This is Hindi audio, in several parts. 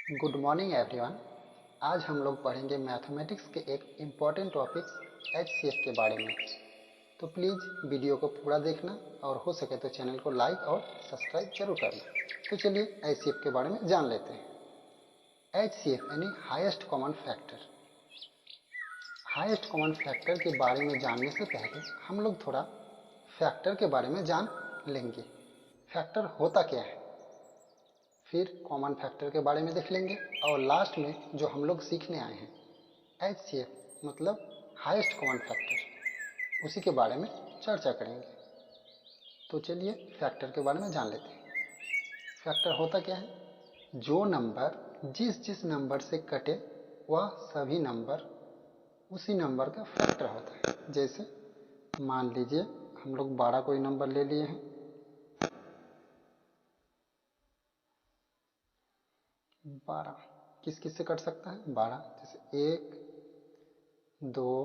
Good morning everyone. आज हम लोग पढ़ेंगे मैथमेटिक्स के एक इम्पॉर्टेंट टॉपिक्स एचसीएफ के बारे में। तो प्लीज़ वीडियो को पूरा देखना और हो सके तो चैनल को लाइक और सब्सक्राइब जरूर करना। तो चलिए एचसीएफ के बारे में जान लेते हैं। एचसीएफ यानी highest common factor. Highest common factor के बारे में जानने से पहले हम लोग थोड़ा फैक्टर के बारे में जान लेंगे। फैक्टर होता क्या है, फिर कॉमन फैक्टर के बारे में देख लेंगे और लास्ट में जो हम लोग सीखने आए हैं एचसीएफ मतलब हाईएस्ट कॉमन फैक्टर, उसी के बारे में चर्चा करेंगे। तो चलिए फैक्टर के बारे में जान लेते हैं। फैक्टर होता क्या है, जो नंबर जिस जिस नंबर से कटे वह सभी नंबर उसी नंबर का फैक्टर होता है। जैसे मान लीजिए हम लोग 12 कोई नंबर ले लिए हैं, 12 किस किस से कट सकता है, 12 जैसे 1 2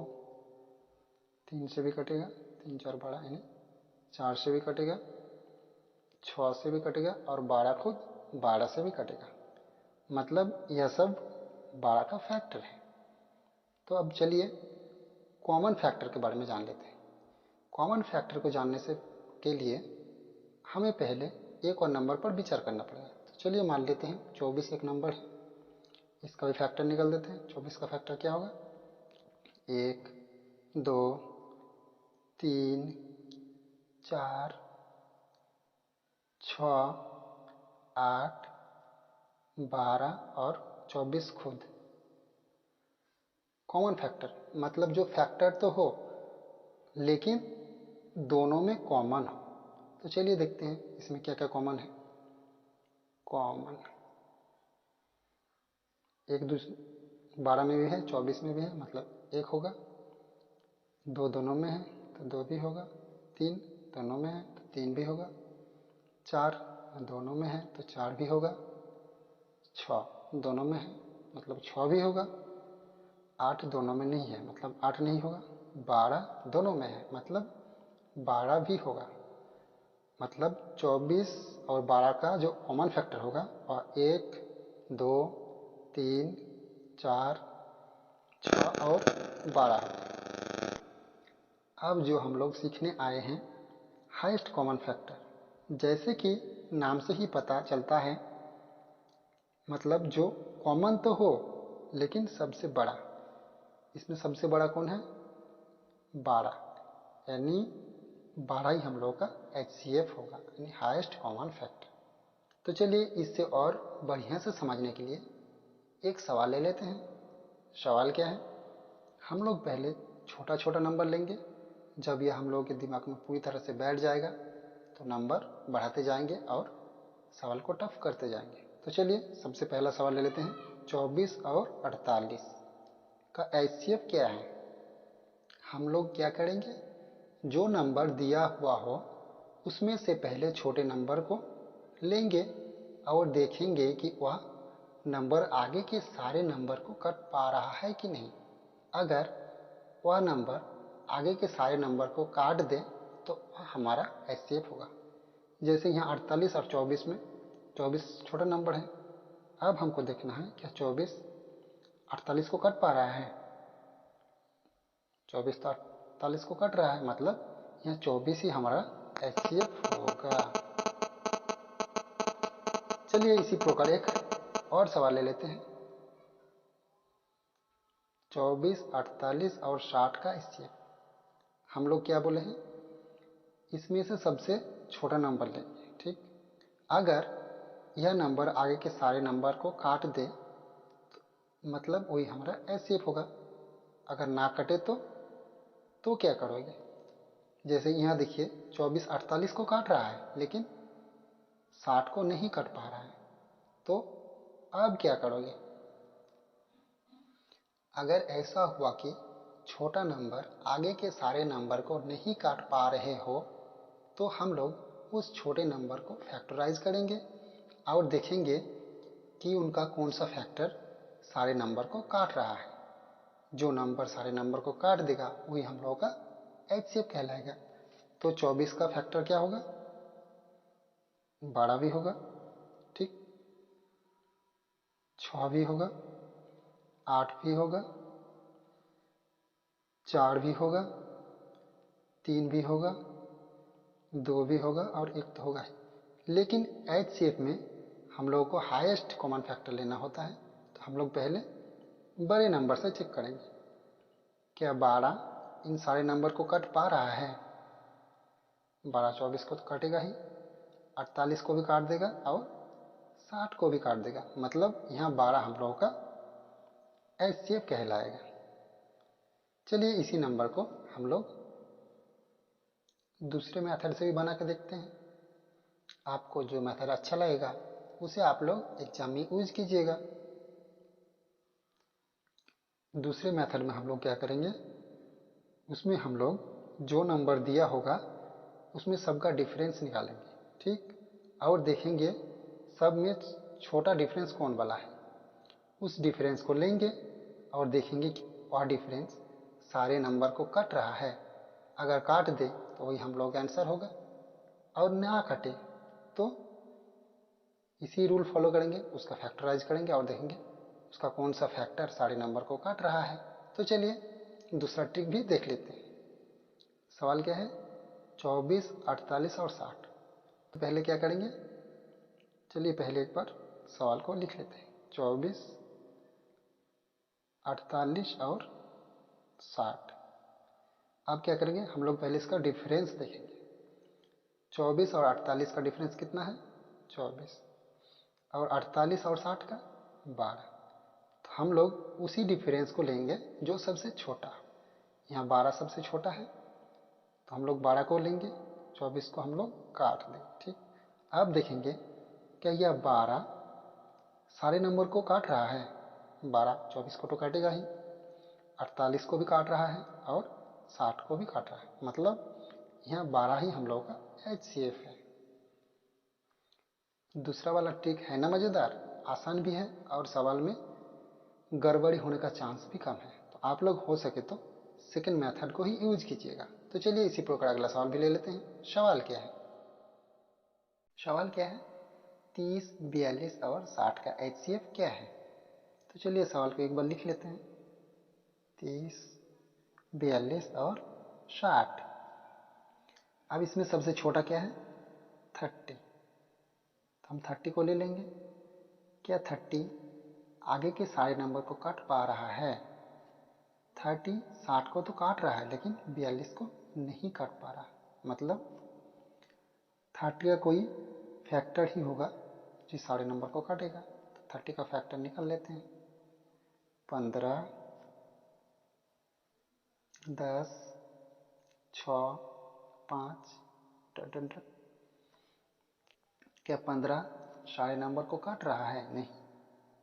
3 से भी कटेगा, 3 4 12 यानी 4 से भी कटेगा, 6 से भी कटेगा और 12 खुद 12 से भी कटेगा। मतलब यह सब 12 का फैक्टर है। तो अब चलिए कॉमन फैक्टर के बारे में जान लेते हैं। कॉमन फैक्टर को जानने से के लिए हमें पहले एक और नंबर पर विचार करना पड़ेगा। तो चलिए मान लेते हैं 24 एक नंबर है, इसका भी फैक्टर निकाल देते हैं। 24 का फैक्टर क्या होगा, 1 2 3 4 6 8 12 और 24 खुद। कॉमन फैक्टर मतलब जो फैक्टर तो हो लेकिन दोनों में कॉमन हो। तो चलिए देखते हैं इसमें क्या क्या कॉमन है। कॉमन एक दूसरे 12 में भी है, 24 में भी है, मतलब 1 होगा। 2 दोनों में है तो 2 भी होगा। 3 दोनों में है तो 3 भी होगा। 4 दोनों में है तो 4 भी होगा। 6 दोनों में है मतलब 6 भी होगा। 8 दोनों में नहीं है मतलब 8 नहीं होगा। 12 दोनों में है मतलब 12 भी होगा। मतलब 24 और 12 का जो कॉमन फैक्टर होगा वह 1 2 3 4 6 और 12 होगा। अब जो हम लोग सीखने आए हैं हाईएस्ट कॉमन फैक्टर, जैसे कि नाम से ही पता चलता है मतलब जो कॉमन तो हो लेकिन सबसे बड़ा। इसमें सबसे बड़ा कौन है, 12, यानी 12 ही हम लोग का एचसीएफ होगा यानी हाईएस्ट कॉमन फैक्टर। तो चलिए इससे और बढ़िया से समझने के लिए एक सवाल ले लेते हैं। सवाल क्या है, हम लोग पहले छोटा छोटा नंबर लेंगे। जब यह हम लोगों के दिमाग में पूरी तरह से बैठ जाएगा तो नंबर बढ़ाते जाएंगे और सवाल को टफ करते जाएंगे। तो चलिए सबसे पहला सवाल ले लेते हैं। 24 और 48 का एचसीएफ क्या है। हम लोग क्या करेंगे, जो नंबर दिया हुआ हो उसमें से पहले छोटे नंबर को लेंगे और देखेंगे कि वह नंबर आगे के सारे नंबर को काट पा रहा है कि नहीं। अगर वह नंबर आगे के सारे नंबर को काट दे तो वह हमारा एचसीएफ होगा। जैसे यहाँ 48 और 24 में 24 छोटा नंबर है। अब हमको देखना है क्या 24 48 को काट पा रहा है। 24 तो 48 को काट रहा है मतलब यहाँ 24 ही हमारा एचसीएफ होगा। चलिए इसी प्रकार एक और सवाल ले लेते हैं। 24 48 और 60 का एचसीएफ हम लोग क्या बोले हैं, इसमें से सबसे छोटा नंबर लेंगे। ठीक, अगर यह नंबर आगे के सारे नंबर को काट दे तो मतलब वही हमारा एचसीएफ होगा। अगर ना कटे तो क्या करोगे, जैसे यहाँ देखिए 24 48 को काट रहा है लेकिन 60 को नहीं काट पा रहा है। तो अब क्या करोगे, अगर ऐसा हुआ कि छोटा नंबर आगे के सारे नंबर को नहीं काट पा रहे हो तो हम लोग उस छोटे नंबर को फैक्टराइज करेंगे और देखेंगे कि उनका कौन सा फैक्टर सारे नंबर को काट रहा है। जो नंबर सारे नंबर को काट देगा वही हम लोगों का एचसीएफ कहलाएगा। तो 24 का फैक्टर क्या होगा, 12 भी होगा। ठीक, 6 भी होगा, 8 भी होगा, 4 भी होगा, 3 भी होगा, 2 भी होगा और 1 तो होगा ही। लेकिन HCF में हम लोगों को हाईएस्ट कॉमन फैक्टर लेना होता है, तो हम लोग पहले बड़े नंबर से चेक करेंगे। क्या 12 इन सारे नंबर को काट पा रहा है? 12 24 को तो काटेगा ही, 48 को भी काट देगा और 60 को भी काट देगा। मतलब यहाँ 12 हम लोगों का HCF कहलाएगा। चलिए इसी नंबर को हम लोग दूसरे मेथड से भी बना के देखते हैं। आपको जो मेथड अच्छा लगेगा उसे आप लोग एग्जाम में यूज कीजिएगा। दूसरे मेथड में हम लोग क्या करेंगे, उसमें हम लोग जो नंबर दिया होगा उसमें सबका डिफरेंस निकालेंगे, ठीक, और देखेंगे सब में छोटा डिफरेंस कौन वाला है। उस डिफरेंस को लेंगे और देखेंगे कि वह डिफरेंस सारे नंबर को काट रहा है। अगर काट दे तो वही हम लोग का आंसर होगा, और ना काटे तो इसी रूल फॉलो करेंगे, उसका फैक्टराइज करेंगे और देखेंगे उसका कौन सा फैक्टर सारे नंबर को काट रहा है। तो चलिए दूसरा ट्रिक भी देख लेते हैं। सवाल क्या है, 24, 48 और 60। तो पहले क्या करेंगे, चलिए पहले एक बार सवाल को लिख लेते हैं। 24, 48 और 60। अब क्या करेंगे, हम लोग पहले इसका डिफरेंस देखेंगे। 24 और 48 का डिफरेंस कितना है, 24, और 48 और 60 का 12। तो हम लोग उसी डिफरेंस को लेंगे जो सबसे छोटा हो। यहाँ 12 सबसे छोटा है तो हम लोग 12 को लेंगे, 24 को हम लोग काट देंगे, ठीक। अब देखेंगे क्या यह 12 सारे नंबर को काट रहा है। 12 24 को तो काटेगा ही, 48 को भी काट रहा है और 60 को भी काट रहा है। मतलब यहाँ 12 ही हम लोगों का HCF है। दूसरा वाला ट्रिक है ना मज़ेदार, आसान भी है और सवाल में गड़बड़ी होने का चांस भी कम है। तो आप लोग हो सके तो सेकंड मेथड को ही यूज कीजिएगा। तो चलिए इसी प्रकार अगला सवाल भी ले लेते हैं। सवाल क्या है, सवाल क्या है, 30, 42 और 60 का HCF क्या है। तो चलिए सवाल को एक बार लिख लेते हैं। 30, 42 और 60। अब इसमें सबसे छोटा क्या है, 30। तो हम 30 को ले लेंगे। क्या 30 आगे के सारे नंबर को काट पा रहा है। 30 60 को तो काट रहा है लेकिन 42 को नहीं काट पा रहा। मतलब 30 का कोई फैक्टर ही होगा जो सारे नंबर को काटेगा। तो 30 का फैक्टर निकाल लेते हैं। 15, 10, 6, 5 डन। क्या 15 सारे नंबर को काट रहा है, नहीं,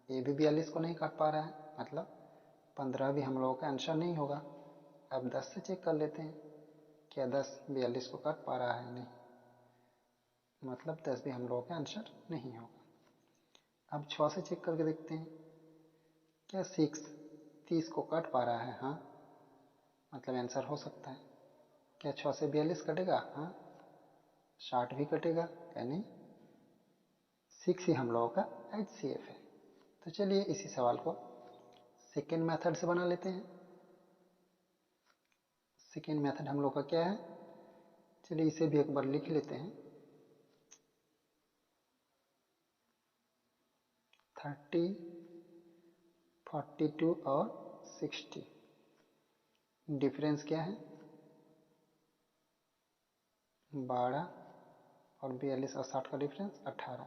ये भी 42 को नहीं काट पा रहा है। मतलब 15 भी हम लोगों का आंसर नहीं होगा। अब 10 से चेक कर लेते हैं। क्या 10 42 को काट पा रहा है, नहीं, मतलब 10 भी हम लोगों का आंसर नहीं होगा। अब 6 से चेक करके देखते हैं। क्या 6 30 को काट पा रहा है, हाँ, मतलब आंसर हो सकता है। क्या 6 से 42 कटेगा, हाँ, 60 भी कटेगा, यानी 6 ही हम लोगों का HCF है। तो चलिए इसी सवाल को सेकेंड मेथड से बना लेते हैं। सेकेंड मेथड हम लोग का क्या है, चलिए इसे भी एक बार लिख लेते हैं। 30, 42 और 60। डिफरेंस क्या है, 12 और 42 और 60 का डिफरेंस 18।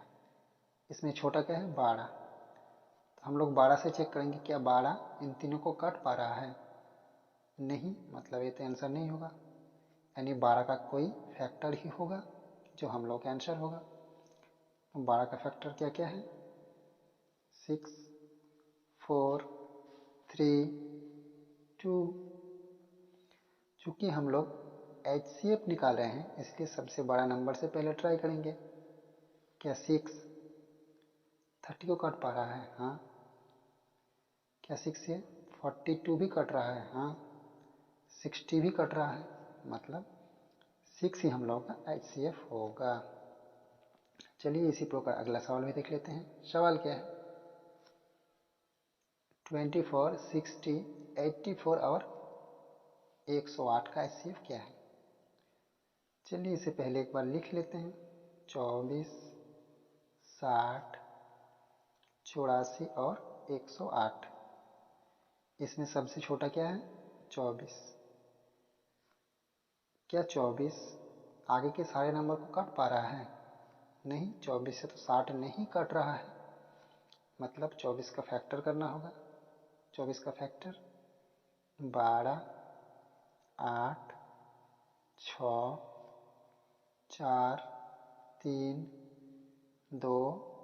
इसमें छोटा क्या है, 12। तो हम लोग 12 से चेक करेंगे। क्या 12 इन तीनों को काट पा रहा है, नहीं, मतलब ये तो आंसर नहीं होगा। यानी 12 का कोई फैक्टर ही होगा जो हम लोग का आंसर होगा। तो 12 का फैक्टर क्या क्या है, 6, 4, 3, 2। चूंकि हम लोग HCF निकाल रहे हैं इसलिए सबसे बड़ा नंबर से पहले ट्राई करेंगे। क्या 6 30 को काट पा रहा है, हाँ। क्या 6 से 42 भी कट रहा है, हाँ, 60 भी कट रहा है। मतलब 6 ही हम लोगों का HCF होगा। चलिए इसी प्रकार अगला सवाल भी देख लेते हैं। सवाल क्या है, 24, 60, 84 और 108 का HCF क्या है? चलिए इसे पहले एक बार लिख लेते हैं। 24, 60, 84 और 108। इसमें सबसे छोटा क्या है? 24। क्या 24 आगे के सारे नंबर को काट पा रहा है? नहीं, 24 से तो 60 नहीं कट रहा है, मतलब 24 का फैक्टर करना होगा। 24 का फैक्टर 12, 8, 6, 4, 3, 2,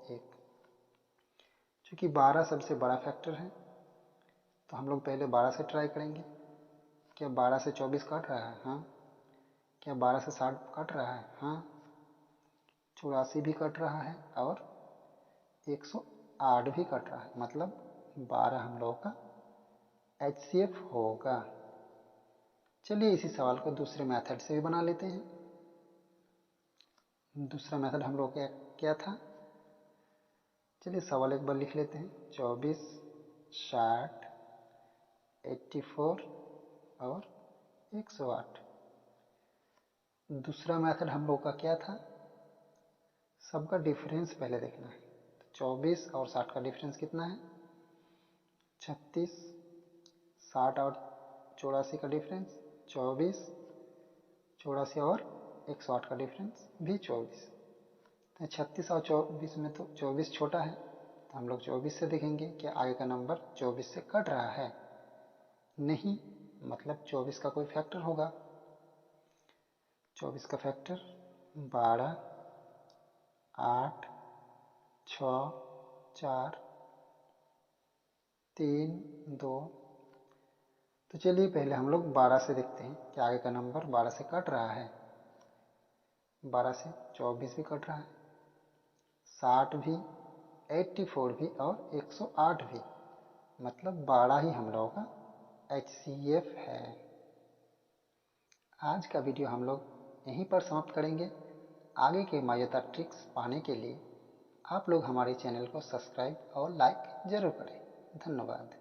1। चूँकि 12 सबसे बड़ा फैक्टर है तो हम लोग पहले 12 से ट्राई करेंगे। क्या 12 से 24 कट रहा है? हाँ। क्या 12 से 60 कट रहा है? हाँ। 84 भी कट रहा है और 108 भी कट रहा है, मतलब 12 हम लोगों का HCF होगा। चलिए इसी सवाल को दूसरे मेथड से भी बना लेते हैं। दूसरा मेथड हम लोग क्या था? चलिए सवाल एक बार लिख लेते हैं। 24, 60, 84 और 108। दूसरा मेथड हम लोग का क्या था? सबका डिफरेंस पहले देखना है। तो 24 और 60 का डिफरेंस कितना है? 36। 60 और 84 का डिफरेंस 24। 84 और 108 का डिफरेंस भी 24। तो 36 और 24 में तो 24 छोटा है, तो हम लोग 24 से देखेंगे कि आगे का नंबर 24 से कट रहा है। नहीं, मतलब 24 का कोई फैक्टर होगा। 24 का फैक्टर 12, 8, 6, 4, 3, 2। तो चलिए पहले हम लोग 12 से देखते हैं कि आगे का नंबर 12 से कट रहा है। 12 से 24 भी कट रहा है, 60 भी, 84 भी और 108 भी, मतलब 12 ही हम लोगों का HCF है। आज का वीडियो हम लोग यहीं पर समाप्त करेंगे। आगे के मज़ेदार ट्रिक्स पाने के लिए आप लोग हमारे चैनल को सब्सक्राइब और लाइक ज़रूर करें। धन्यवाद।